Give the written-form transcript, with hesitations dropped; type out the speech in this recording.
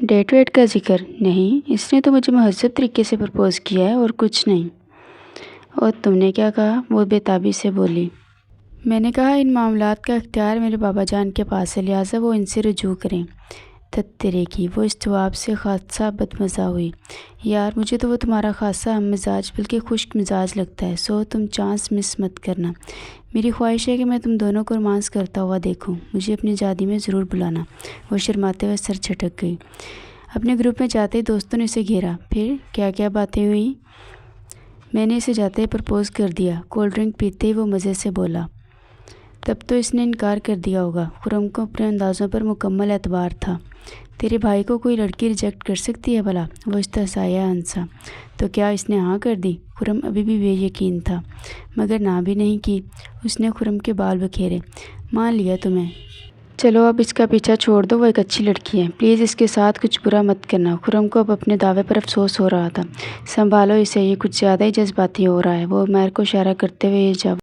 Date wait کا ذکر نہیں، اس نے تو مجھے مہذب طریقے سے پرپوز کیا ہے اور کچھ نہیں۔ اور تم نے کیا کہا؟ وہ بے تابی سے بولی۔ میں نے کہا ان معاملات کا اختیار میرے بابا جان کے پاس ہے، لہٰذا وہ ان سے رجوع کریں۔ تترے کی وہ اس جواب سے خاصا بدمزہ ہوئی۔ یار مجھے تو وہ تمہارا خاصا ہم مزاج بلکہ خشک مزاج لگتا ہے، سو تم چانس مس مت کرنا۔ میری خواہش ہے کہ میں تم دونوں کو رومانس کرتا ہوا دیکھوں، مجھے اپنی شادی میں ضرور بلانا۔ وہ شرماتے ہوئے سر جھٹک گئی۔ اپنے گروپ میں جاتے ہی دوستوں نے اسے گھیرا۔ پھر کیا کیا باتیں ہوئیں؟ میں نے اسے جاتے ہی پرپوز کر دیا، کولڈ ڈرنک پیتے ہی وہ مزے سے بولا۔ تب تو اس نے انکار کر دیا ہوگا۔ خرم کو اپنے اندازوں پر مکمل اعتبار تھا۔ تیرے بھائی کو کوئی لڑکی ریجیکٹ کر سکتی ہے بھلا؟ وہ استحصائیہ ہنسا۔ تو کیا اس نے ہاں کر دی؟ خرم ابھی بھی بے یقین تھا۔ مگر نہ بھی نہیں کی۔ اس نے خرم کے بال بکھیرے۔ مان لیا تمہیں۔ چلو اب اس کا پیچھا چھوڑ دو، وہ ایک اچھی لڑکی ہے، پلیز اس کے ساتھ کچھ برا مت کرنا۔ خرم کو اب اپنے دعوے پر افسوس ہو رہا تھا۔ سنبھالو اسے، یہ کچھ زیادہ ہی جذباتی ہو رہا ہے۔ وہ عمیر کو اشارہ کرتے ہوئے یہ جواب